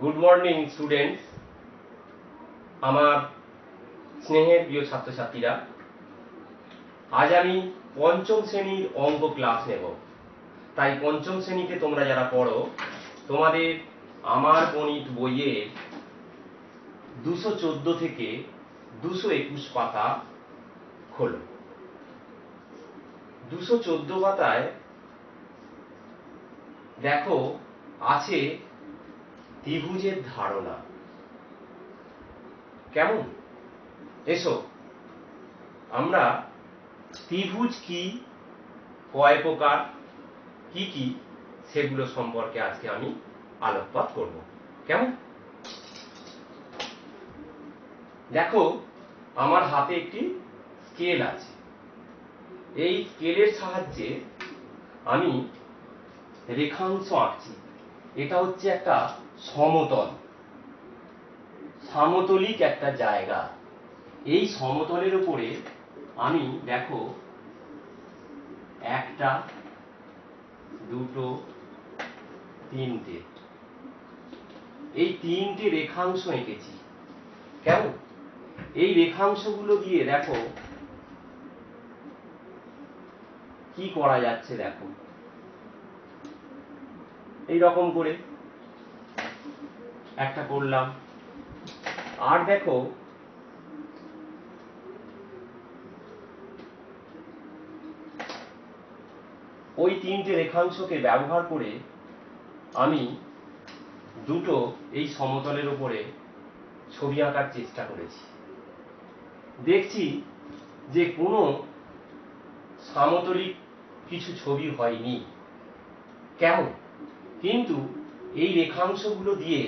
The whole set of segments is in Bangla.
Good morning students. আমার স্নেহের প্রিয় ছাত্রছাত্রীরা, আজ আমি পঞ্চম শ্রেণীর অঙ্ক ক্লাস নেব। তাই পঞ্চম শ্রেণীতে তোমরা যারা পড়ো, তোমাদের আমার গণিত বইয়ের 214 থেকে 221 পাতা খোলো। 214 পাতায় দেখো আছে ত্রিভুজের ধারণা। কেমন? এসো আমরা ত্রিভুজ কি, কয় প্রকার, কি কি সেগুলো সম্পর্কে আজকে আমি আলোকপাত করব। কেমন? দেখো আমার হাতে একটি স্কেল আছে। এই স্কেলের সাহায্যে আমি রেখাংশ আঁকছি। এটা হচ্ছে একটা সমতল, সমতলিক একটা জায়গা। এই সমতলের উপরে আমি দেখো একটা, দুটো, তিনটে, এই তিনটে রেখাংশ এঁকেছি। কেমন? এই রেখাংশগুলো দিয়ে দেখো কি করা যাচ্ছে। দেখো এই রকম করে একটা করলাম। আর দেখো ওই তিনটে রেখাংশকে ব্যবহার করে আমি দুটো এই সমতলের উপরে ছবি আঁকার চেষ্টা করেছি। দেখছি যে কোনো সমতলিক কিছু ছবি হয়নি। কেমন? কিন্তু এই রেখাংশগুলো দিয়ে,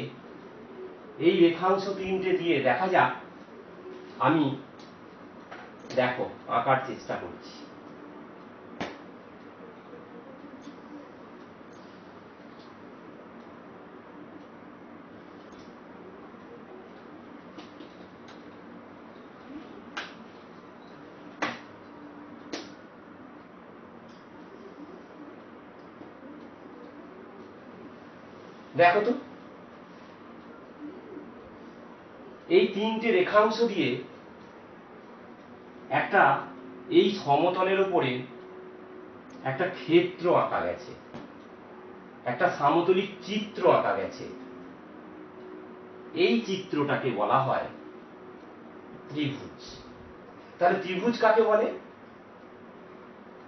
এই রেখাংশ তিনটে দিয়ে দেখা যাক, আমি দেখো আঁকার চেষ্টা করছি। দেখো তো এই তিনটে রেখাংশ দিয়ে একটা এই সমতলের উপরে একটা ক্ষেত্র আঁকা গেছে, একটা সমতলিক চিত্র আঁকা গেছে। এই চিত্রটাকে বলা হয় ত্রিভুজ। তাহলে ত্রিভুজ কাকে বলে?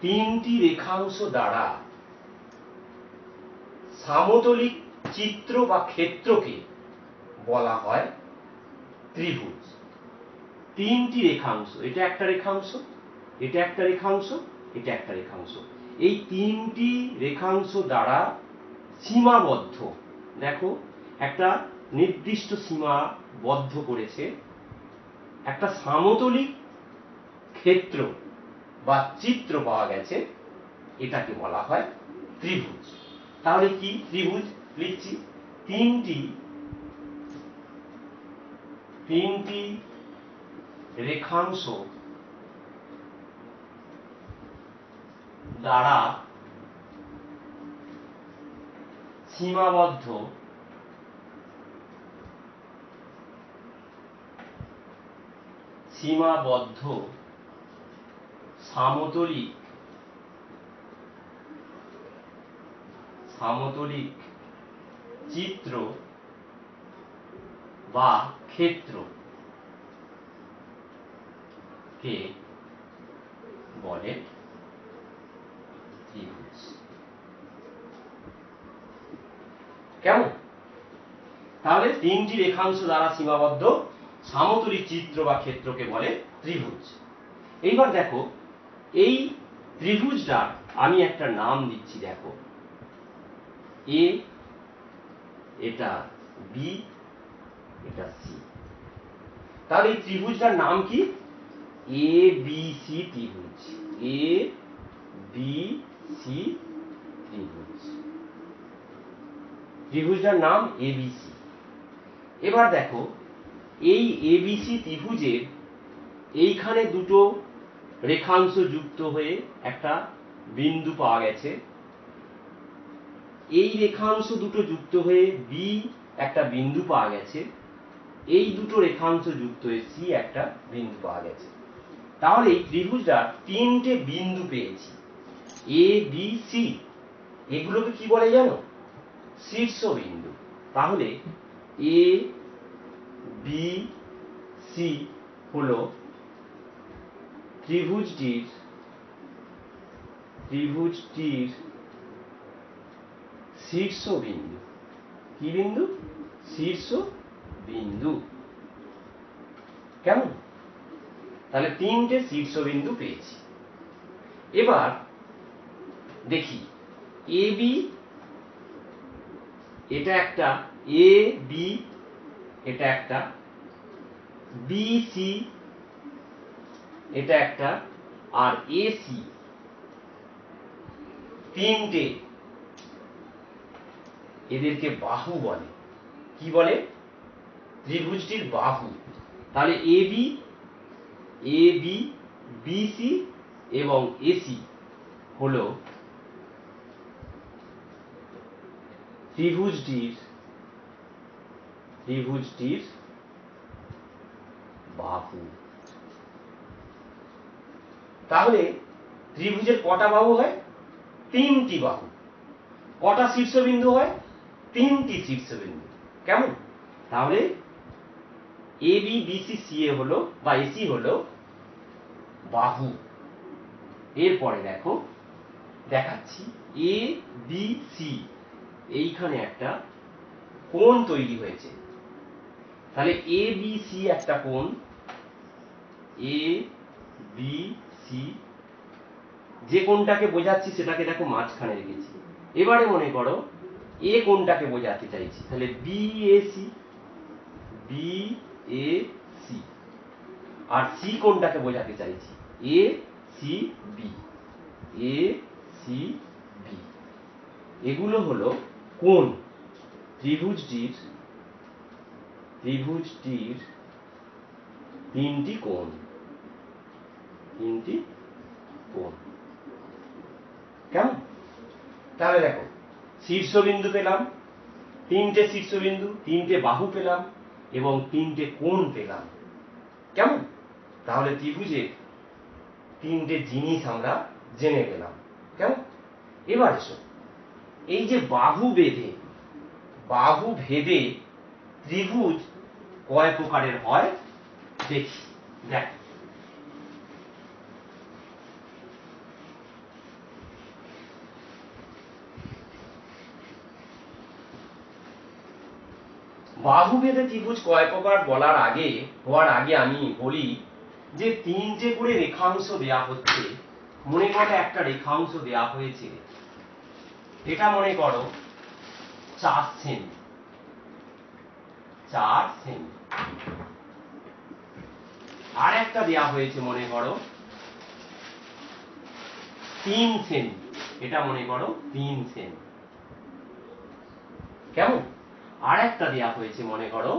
তিনটি রেখাংশ দ্বারা সমতলিক চিত্র বা ক্ষেত্রকে বলা হয় ত্রিভুজ। তিনটি রেখাংশ, এটা একটা রেখাংশ, এটা একটা রেখাংশ, এটা একটা রেখাংশ, এই তিনটি রেখাংশ দ্বারা সীমাবদ্ধ। দেখো একটা নির্দিষ্ট সীমাবদ্ধ করেছে একটা সমতলিক ক্ষেত্র বা চিত্র পাওয়া গেছে, এটাকে বলা হয় ত্রিভুজ। তাহলে কি ত্রিভুজ? লিখছি তিনটি রেখাংশ দ্বারা সীমাবদ্ধ সমতলিক চিত্র বা ক্ষেত্র কে বলে ত্রিভুজ। কেমন? তাহলে তিনটি রেখাংশ দ্বারা সীমাবদ্ধ সমতলিক চিত্র বা ক্ষেত্রকে বলে ত্রিভুজ। এইবার দেখো এই ত্রিভুজটা আমি একটা নাম দিচ্ছি। দেখো এ, এটা বি, এটা সি। তাহলে এই ত্রিভুজটার নাম কি? এ বি সি ত্রিভুজ। এ বি সি ত্রিভুজ। ত্রিভুজটার নাম এবিসি। এবার দেখো এই এবিসি ত্রিভুজের এইখানে দুটো রেখাংশ যুক্ত হয়ে একটা বিন্দু পাওয়া গেছে। এই রেখাংশ দুটো যুক্ত হয়ে বি একটা বিন্দু পাওয়া গেছে, এই দুটো রেখাংশ যুক্ত হয়ে সি একটা বিন্দু পাওয়া গেছে। তাহলে এই ত্রিভুজটার তিনটে বিন্দু পেয়েছি, এ বি সি। এগুলোকে কি বলে জানো? শীর্ষবিন্দু। তাহলে এ বি সি হলো ত্রিভুজটির শীর্ষবিন্দু। কি বিন্দু? শীর্ষবিন্দু। কেমন? তাহলে তিনটে শীর্ষবিন্দু পেয়েছি। এবার দেখি এ বি, এটা একটা এ বি, এটা একটা বি সি, এটা একটা, আর এ সি, তিনটে, এদেরকে বাহু বলে। কি বলে? ত্রিভুজটির বাহু। তাহলে এ বি, বি সি এবং এসি হলো ত্রিভুজটির বাহু। তাহলে ত্রিভুজের কটা বাহু হয়? তিনটি বাহু। কটা শীর্ষবিন্দু হয়? তিনটি শীর্ষবিন্দু। কেমন? তাহলে A B B C C এ হলো বা এসি হলো বাহু। এরপরে দেখো, দেখাচ্ছি এ বি সি, এইখানে একটা কোণ তৈরি হয়েছে। তাহলে এ বি সি একটা কোণ, এ বি সি, যে কোণটাকে বোঝাচ্ছি সেটাকে দেখো মাঝখানে রেখেছি। এবারে মনে করো এ কোণটাকে বোঝাতে চাইছি, তাহলে B A C, B A C. আর সি কোণটাকে বোঝাতে চাইছি, A C B, A C B. এগুলো হলো কোণ। ত্রিভুজটির তিনটি কোণ। কেমন? তাহলে দেখো শীর্ষবিন্দু পেলাম, তিনটে শীর্ষবিন্দু, তিনটে বাহু পেলাম এবং তিনটে কোণ পেলাম। কেমন? তাহলে ত্রিভুজের তিনটে জিনিস আমরা জেনে পেলাম। কেমন? এবার এসো, এই যে বাহু ভেদে ত্রিভুজ কয় প্রকারের হয় দেখি। দেখ, বাহু ভেদে ত্রিভুজ কয় প্রকার হওয়ার আগে আমি বলি যে তিনটে করে রেখাংশ দেয়া হচ্ছে। মনে করো একটা রেখাংশ দেয়া হয়েছে, এটা মনে করো 4 সেমি, 4 সেমি। আর একটা দেয়া হয়েছে মনে করো 3 সেমি, এটা মনে করো 3 সেমি। কেমন? আর একটা দেয়া হয়েছে মনে করো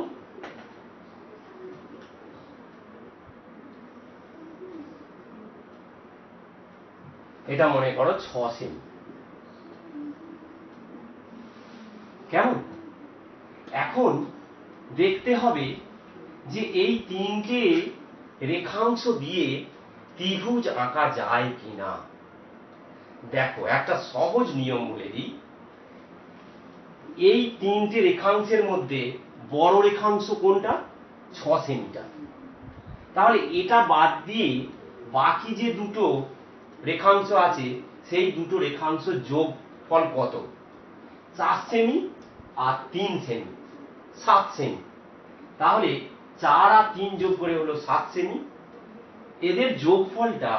এটা মনে করো 6 সেমি। কেমন? এখন দেখতে হবে যে এই তিনটে রেখাংশ দিয়ে ত্রিভুজ আঁকা যায় কিনা। দেখো একটা সহজ নিয়ম বলে দিই, এই তিনটে রেখাংশের মধ্যে বড় রেখাংশ কোনটা? 6 সেমিটা। তাহলে এটা বাদ দিয়ে বাকি যে দুটো রেখাংশ আছে সেই দুটো রেখাংশ যোগফল কত? 4 সেমি আর 3 সেমি, 7 সেমি। তাহলে 4 আর 3 যোগ করে হলো 7 সেমি। এদের যোগফলটা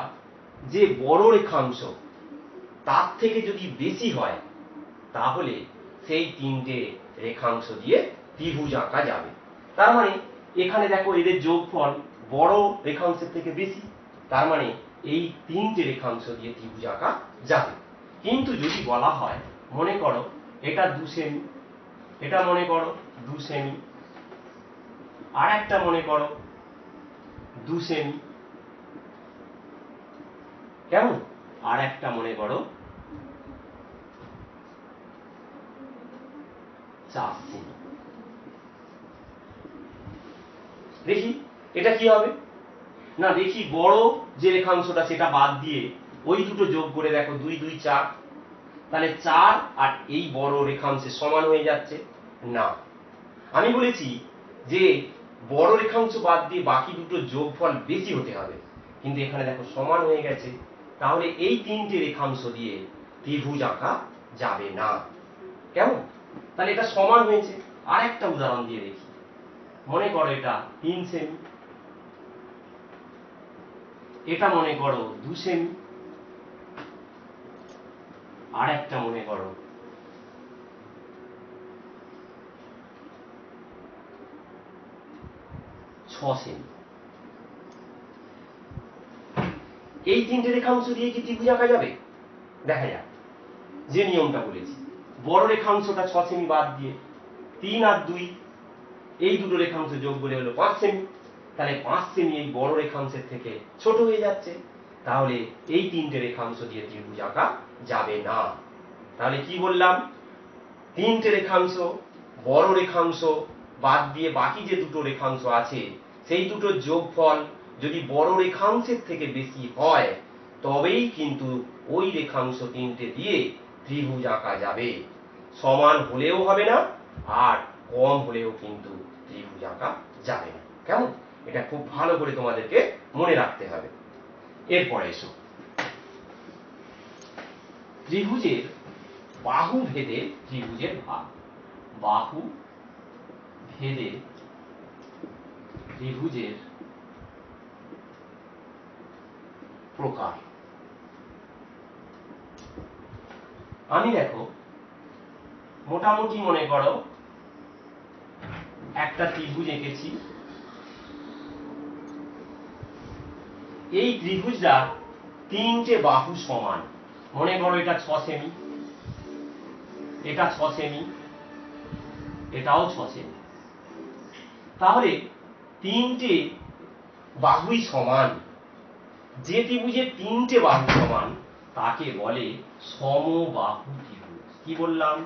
যে বড় রেখাংশ তার থেকে যদি বেশি হয় তাহলে সেই তিনটে রেখাংশ দিয়ে ত্রিভুজ আঁকা যাবে। তার মানে এখানে দেখো এদের যোগফল বড় রেখাংশের থেকে বেশি, তার মানে এই তিনটে রেখাংশ দিয়ে ত্রিভুজ আঁকা যাবে। কিন্তু যদি বলা হয় মনে করো এটা 2 সেমি, এটা মনে করো 2 সেমি, আর একটা মনে করো 2 সেমি। কেমন? আর একটা মনে করো 4 সেমি। দেখি এটা কি হবে, না দেখি বড় যে রেখাংশটা সেটা বাদ দিয়ে ওই দুটো যোগ করে দেখো, 2 2 4, তাহলে 4 আর এই বড় রেখাংশের সমান হয়ে যাচ্ছে না। আমি বলেছি যে বড় রেখাংশ বাদ দিয়ে বাকি দুটো যোগফল বেশি হতে হবে, কিন্তু এখানে দেখো সমান হয়ে গেছে, তাহলে এই তিনটে রেখাংশ দিয়ে ত্রিভুজ আঁকা যাবে না। কেমন? তাহলে এটা সমান হয়েছে। আর একটা উদাহরণ দিয়ে দেখি, মনে করো এটা 3 সেমি, এটা মনে করো 2 সেমি, আর একটা মনে করো 6 সেমি। এই তিনটে রেখাংশ দিয়ে কি ত্রিভুজ আঁকা যাবে? দেখা যাক। যে নিয়মটা বলেছি, বড় রেখাংশটা 6 সেমি বাদ দিয়ে 3 আর 2 এই দুটো রেখাংশ যোগ করে হলো 5 সেমি, তাহলে 5 সেমি এই বড় রেখাংশের থেকে ছোট হয়ে যাচ্ছে, তাহলে এই তিনটে রেখাংশ দিয়ে ত্রিভুজ আঁকা যাবে না। তাহলে কি বললাম, তিনটে রেখাংশ, বড় রেখাংশ বাদ দিয়ে বাকি যে দুটো রেখাংশ আছে সেই দুটো যোগফল যদি বড় রেখাংশের থেকে বেশি হয় তবেই কিন্তু ওই রেখাংশ তিনটে দিয়ে ত্রিভুজ আঁকা যাবে। সমান হলেও হবে না, আর কম হলেও কিন্তু ত্রিভুজ আঁকা যাবে না। কেমন? এটা খুব ভালো করে তোমাদেরকে মনে রাখতে হবে। এরপরে এসো, ত্রিভুজের বাহু ভেদে ত্রিভুজের ভাগ। বাহু ভেদে ত্রিভুজের প্রকার। আমি দেখো মোটামুটি মনে করো একটা ত্রিভুজ এঁকেছি, এই ত্রিভুজটা তিনটে বাহু সমান, মনে করো এটা 6 সেমি, এটা 6 সেমি, এটাও 6 সেমি। তাহলে তিনটে বাহুই সমান, যে ত্রিভুজের তিনটে বাহু সমান তাকে বলে সমবাহু ত্রিভুজ। কি বললাম?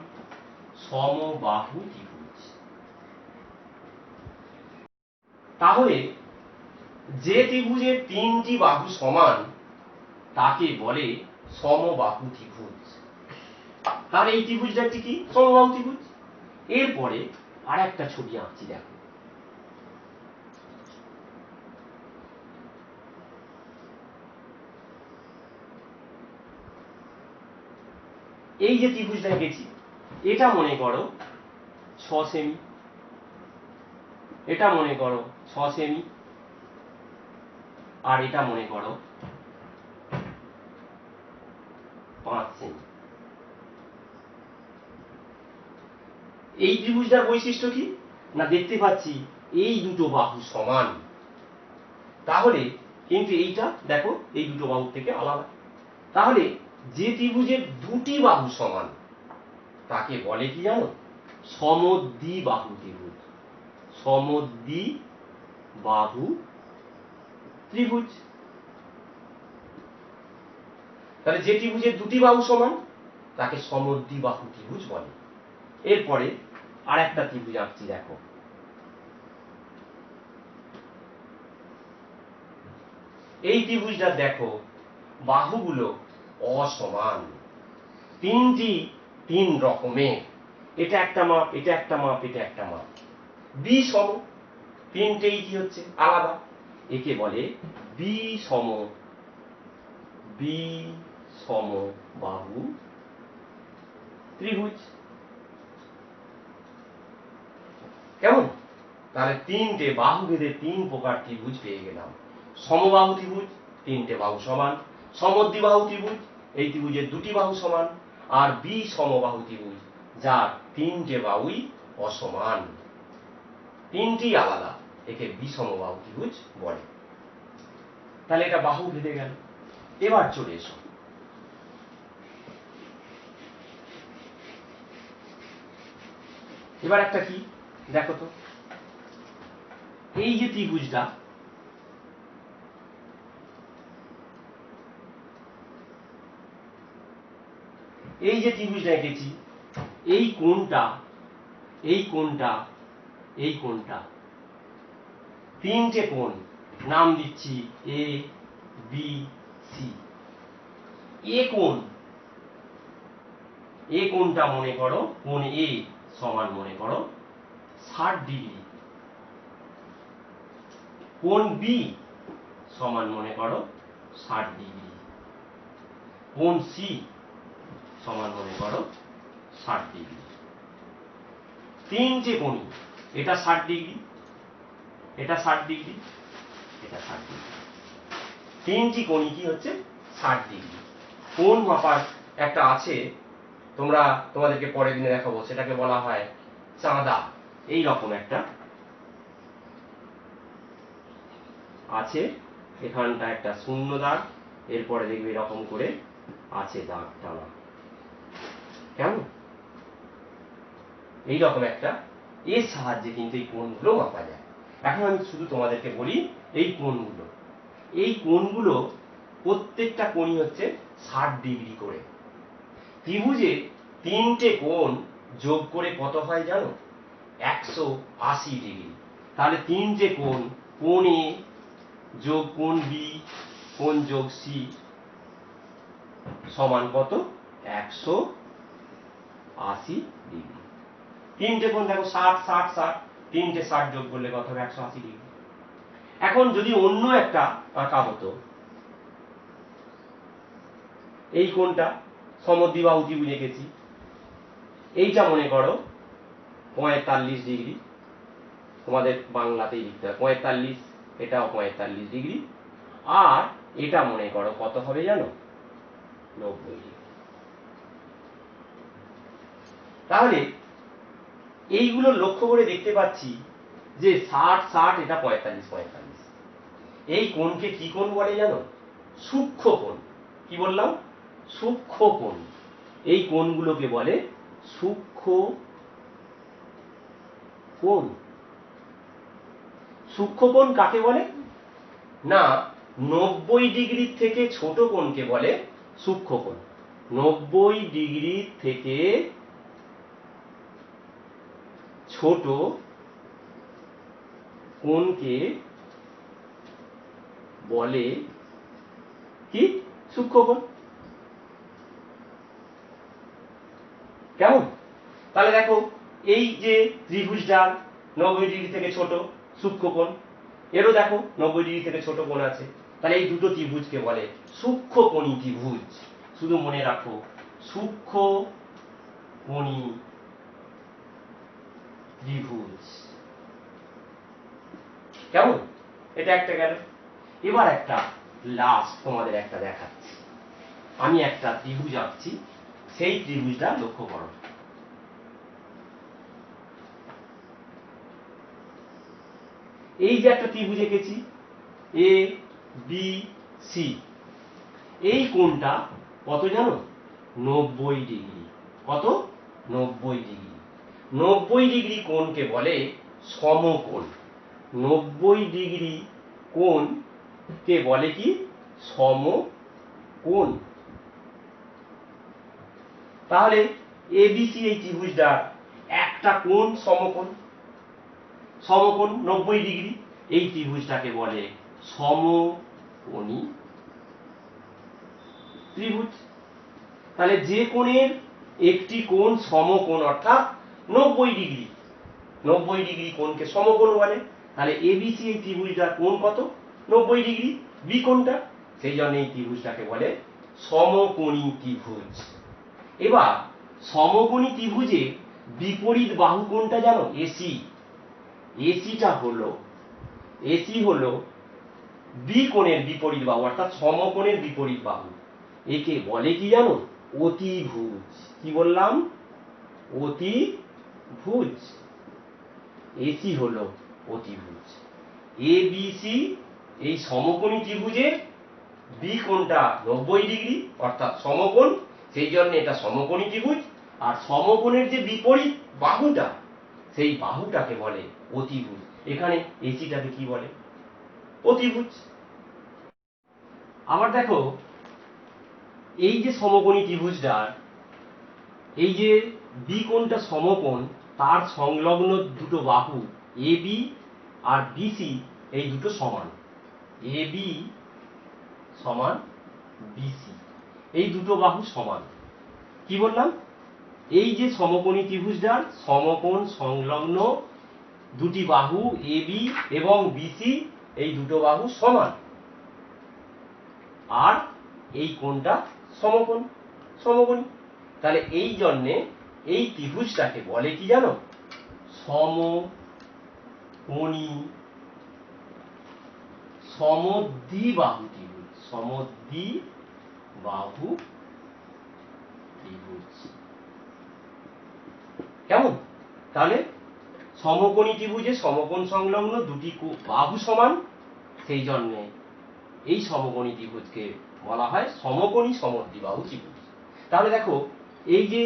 সমবাহু ত্রিভুজ। তাহলে যে ত্রিভুজের তিনটি বাহু সমান তাকে বলে সমবাহু ত্রিভুজ। তাহলে এই ত্রিভুজটা কি? সমবাহু ত্রিভুজ। এরপরে আর একটা ছবি আঁকছি, দেখো এই যে ত্রিভুজটা এঁকেছি এটা মনে করো 6 সেমি, এটা মনে করো 6 সেমি, আর এটা মনে করো 5 সেমি। এই ত্রিভুজটার বৈশিষ্ট্য কি? না দেখতে পাচ্ছি এই দুটো বাহু সমান, তাহলে কিন্তু এইটা দেখো এই দুটো বাহু থেকে আলাদা। তাহলে যে ত্রিভুজের দুটি বাহু সমান তাকে বলে কি জানো? সমদ্বিবাহু ত্রিভুজ। সমদ্বিবাহু ত্রিভুজ। তাহলে যে ত্রিভুজের দুটি বাহু সমান তাকে সমদ্বিবাহু ত্রিভুজ বলে। এরপরে আর একটা ত্রিভুজ আঁকছি, দেখো এই ত্রিভুজটা দেখো বাহুগুলো অসমান, তিনটি তিন রকমের, এটা একটা মাপ, এটা একটা মাপ, এটা একটা মাপ, বিষম, তিনটেই কি হচ্ছে? আলাদা। একে বলে বিষম বাহু ত্রিভুজ। কেমন? তাহলে তিনটে বাহু ভেদে তিন প্রকার ত্রিভুজ পেয়ে গেলাম। সমবাহু ত্রিভুজ, তিনটে বাহু সমান; সমদ্বিবাহু ত্রিভুজ, এই ত্রিভুজের দুটি বাহু সমান; আর বিষমবাহু ত্রিভুজ, যার তিনটে বাহুই অসমান, তিনটি আলাদা, একে বিষমবাহু ত্রিভুজ বলে। তাহলে এটা বাহু ভেদে গেল। এবার চলে এসো এবার একটা কি দেখো তো, এই যে ত্রিভুজটা, এই যে ত্রিভুজটা এঁকেছি, এই কোণটা, এই কোণটা, এই কোণটা তিনটে কোণ, নাম দিচ্ছি এ বি সি। এ কোণটা মনে করো, কোণ এ সমান মনে করো 60 ডিগ্রি, কোণ বি সমান মনে করো 60 ডিগ্রি, কোণ সি সমান মনে করো 60 ডিগ্রি। তিনটে কোণই, এটা 60 ডিগ্রি, এটা 60 ডিগ্রি, এটা 60 ডিগ্রি, তিনটি কোণই কি হচ্ছে 60 ডিগ্রি। কোণ মাপার একটা আছে, তোমাদেরকে পরের দিনে দেখাবো, সেটাকে বলা হয় চাঁদা। এই রকম একটা আছে, এখানটা একটা শূন্য দাগ, এরপরে দেখবে এরকম করে আছে দাগ টানা, কেমন? এইরকম একটা, এর সাহায্যে কিন্তু এই কোণগুলো মাপা যায়। এখন আমি শুধু তোমাদেরকে বলি এই কোণগুলো প্রত্যেকটা কোণই হচ্ছে 60 ডিগ্রি করে। ত্রিভুজে তিনটে কোণ যোগ করে কত হয় জানো? 180 ডিগ্রি। তাহলে তিনটে কোণ, কোণ এ যোগ কোণ বি কোণ যোগ সি সমান কত? 180 ডিগ্রি। তিনটে কোণ দেখো 60 60 60, তিনটে 60 যোগ করলে কত হবে? 180 ডিগ্রি। এখন যদি অন্য একটা আঁকা হতো, এই কোণটা সমদ্বিবাহু ত্রিভুজ এঁকেছি, এইটা মনে করো 45 ডিগ্রি, তোমাদের বাংলাতেই লিখতে হবে 45, এটাও 45 ডিগ্রি, আর এটা মনে করো কত হবে জানো? 90 ডিগ্রি। তাহলে এইগুলো লক্ষ্য করে দেখতে পাচ্ছি যে 60 60, এটা 45 45। এই কোণকে কি কোণ বলে জানো? সূক্ষ্ম কোণ। কি বললাম? সূক্ষ্ম কোণ। এই কোণগুলোকে বলে সূক্ষ্ম কোণ। সূক্ষ্ম কোণ কাকে বলে? না, 90 ডিগ্রির থেকে ছোট কোণকে বলে সূক্ষ্ম কোণ। 90 ডিগ্রি থেকে ছোট কোণকে বলে কি? সূক্ষ্ম কোণ। কেমন? তাহলে দেখো, এই যে ত্রিভুজটা 90 ডিগ্রি থেকে ছোট, সূক্ষ্ম কোণ, এরও দেখো 90 ডিগ্রি থেকে ছোট কোণ আছে। তাহলে এই দুটো ত্রিভুজকে বলে সূক্ষ্মকোণী ত্রিভুজ। শুধু মনে রাখো, সূক্ষ্মকোণী ত্রিভুজ। কেমন? এটা একটা গেল। এবার একটা লাস্ট তোমাদের একটা দেখাচ্ছি। আমি একটা ত্রিভুজ আঁকছি, সেই ত্রিভুজটা লক্ষ্য করো। এই যে একটা ত্রিভুজ এঁকেছি এ বি সি, এই কোণটা কত জানো? 90 ডিগ্রি। কত? 90 ডিগ্রি। 90 ডিগ্রি কোণকে বলে সমকোণ। 90 ডিগ্রি কোণকে বলে কি? সমকোণ। তাহলে এবিসি এই ত্রিভুজটা একটা কোণ সমকোণ, সমকোণ 90 ডিগ্রি, এই ত্রিভুজটাকে বলে সমকোণী ত্রিভুজ। তাহলে যে কোণের একটি কোণ সমকোণ অর্থাৎ 90 ডিগ্রি, 90 ডিগ্রি কোণকে সমকোণ বলে। তাহলে এবিসি এই ত্রিভুজটার কোণ কত? 90 ডিগ্রি। বি কোণটা, সেই জন্য এই ত্রিভুজটাকে বলে সমকোণী ত্রিভুজ। এবার সমকোণী ত্রিভুজে বিপরীত বাহু কোণটা জানো? এসি। এসি হলো বি কোণের বিপরীত বাহু, অর্থাৎ সমকোণের বিপরীত বাহু। একে বলে কি জানো? অতিভুজ। কি বললাম? অতিভুজ। এসি হলো অতিভুজ। এবিসি এই সমকোণী ত্রিভুজে বি কোণটা 90 ডিগ্রি অর্থাৎ সমকোণ, সেই জন্য এটা সমকোণী ত্রিভুজ। আর সমকোণের যে বিপরীত বাহুটা, সেই বাহুটাকে বলে অতিভুজ। এখানে এসিটাকে কি বলে? অতিভুজ। আবার দেখো, এই যে সমকোণী ত্রিভুজটার এই যে বি কোণটা সমকোণ, তার সংলগ্ন দুটো বাহু এবি আর বিসি এই দুটো সমান, এ বি সমান বিসি, এই দুটো বাহু সমান। কি বললাম? এই যে সমকোণী ত্রিভুজটার সমকোণ সংলগ্ন দুটি বাহু এ বি এবং বিসি, এই দুটো বাহু সমান, আর এই কোণটা সমকোণ, সমকোণী। তাহলে এই জন্যে এই ত্রিভুজটাকে বলে কি জানো? সমকোণী সমদ্বিবাহু ত্রিভুজ, সমদ্বিবাহু ত্রিভুজ। কেমন? তাহলে সমকোণী ত্রিভুজে সমকোণ সংলগ্ন দুটি বাহু সমান, সেই জন্যে এই সমকোণী ত্রিভুজকে বলা হয় সমকোণী সমদ্বিবাহু ত্রিভুজ। তাহলে দেখো, এই যে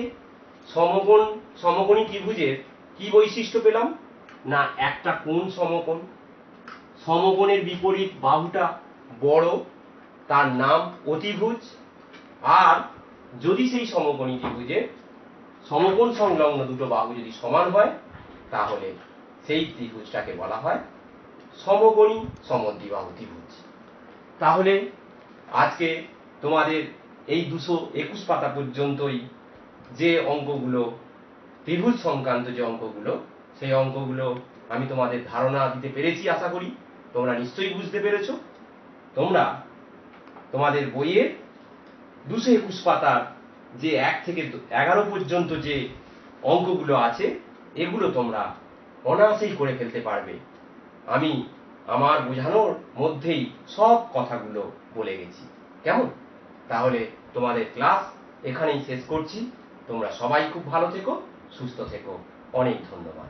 সমকোণী ত্রিভুজের কি বৈশিষ্ট্য পেলাম? না, একটা কোণ সমকোণ, সমকোণের বিপরীত বাহুটা বড়, তার নাম অতিভুজ। আর যদি সেই সমকোণী ত্রিভুজে সমকোণ সংলগ্ন দুটো বাহু যদি সমান হয়, তাহলে সেই ত্রিভুজটাকে বলা হয় সমকোণী সমদ্বিবাহু ত্রিভুজ। তাহলে আজকে তোমাদের এই 221 পাতা পর্যন্তই যে অঙ্কগুলো, ত্রিভুজ সংক্রান্ত যে অঙ্কগুলো, সেই অঙ্কগুলো আমি তোমাদের ধারণা দিতে পেরেছি। আশা করি তোমরা নিশ্চয়ই বুঝতে পেরেছো। তোমরা তোমাদের বইয়ের 221 পাতার যে 1 থেকে 11 পর্যন্ত যে অঙ্কগুলো আছে, এগুলো তোমরা অনায়াসেই করে ফেলতে পারবে। আমি আমার বোঝানোর মধ্যেই সব কথাগুলো বলে গেছি। কেমন? তাহলে তোমাদের ক্লাস এখানেই শেষ করছি। তোমরা সবাই খুব ভালো থেকো, সুস্থ থেকো। অনেক ধন্যবাদ।